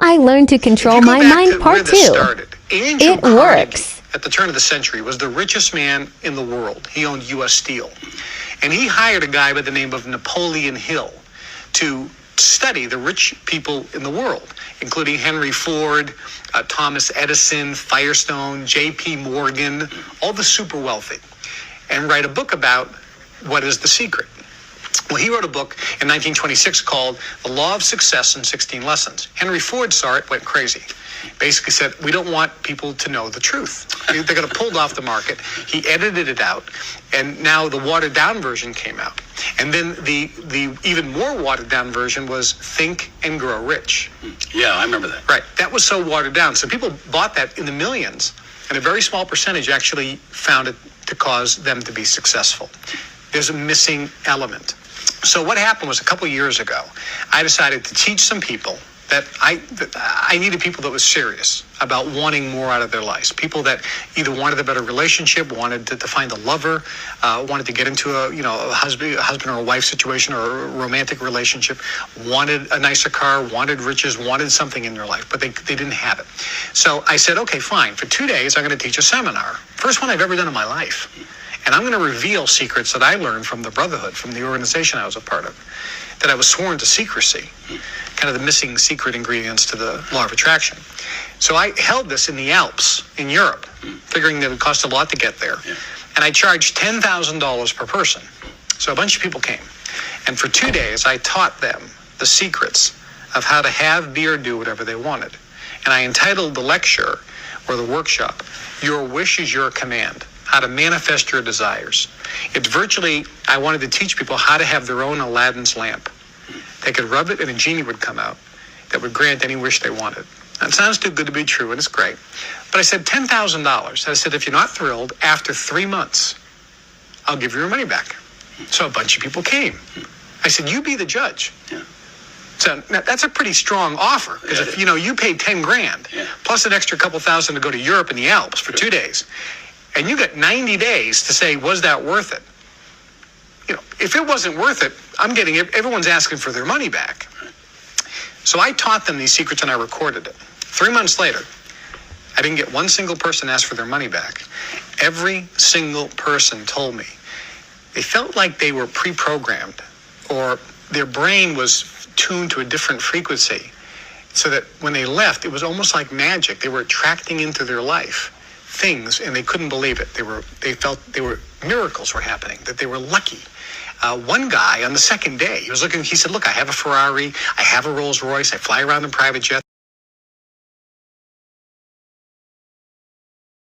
I Learned to Control My Mind Part 2. It works. At the turn of the century, was the richest man in the world. He owned U.S. Steel. And he hired a guy by the name of Napoleon Hill to study the rich people in the world, including Henry Ford, Thomas Edison, Firestone, J.P. Morgan, all the super wealthy, and write a book about what is the secret. Well, he wrote a book in 1926 called The Law of Success in 16 Lessons. Henry Ford saw it, went crazy. Basically said, we don't want people to know the truth. They're going to pull it off the market. He edited it out, and now the watered-down version came out. And then the even more watered-down version was Think and Grow Rich. Yeah, I remember that. Right. That was so watered down. So people bought that in the millions, and a very small percentage actually found it to cause them to be successful. There's a missing element. So what happened was a couple years ago, I decided to teach some people that I needed people that was serious about wanting more out of their lives. People that either wanted a better relationship, wanted to find a lover, wanted to get into a husband or a wife situation or a romantic relationship, wanted a nicer car, wanted riches, wanted something in their life, but they didn't have it. So I said, okay, fine. For 2 days, I'm going to teach a seminar. First one I've ever done in my life. And I'm going to reveal secrets that I learned from the Brotherhood, from the organization I was a part of, that I was sworn to secrecy, kind of the missing secret ingredients to the law of attraction. So I held this in the Alps in Europe, figuring that it would cost a lot to get there. Yeah. And I charged $10,000 per person. So a bunch of people came. And for 2 days, I taught them the secrets of how to have, be, or do whatever they wanted. And I entitled the lecture or the workshop, Your Wish is Your Command. How to manifest your desires. It's virtually, I wanted to teach people how to have their own Aladdin's lamp. They could rub it and a genie would come out that would grant any wish they wanted. That sounds too good to be true, and it's great. But I said $10,000. I said, if you're not thrilled, after 3 months, I'll give you your money back. So a bunch of people came. I said, you be the judge. Yeah. So now, that's a pretty strong offer, because if you paid 10 grand, plus an extra couple thousand to go to Europe and the Alps for 2 days, and you got 90 days to say, was that worth it? If it wasn't worth it, everyone's asking for their money back. So I taught them these secrets and I recorded it. 3 months later, I didn't get one single person ask for their money back. Every single person told me they felt like they were pre-programmed or their brain was tuned to a different frequency so that when they left, it was almost like magic. They were attracting into their life things, and they couldn't believe it. They felt miracles were happening, that they were lucky. One guy on the second day, he said, look, I have a Ferrari, I have a Rolls Royce, I fly around in private jets.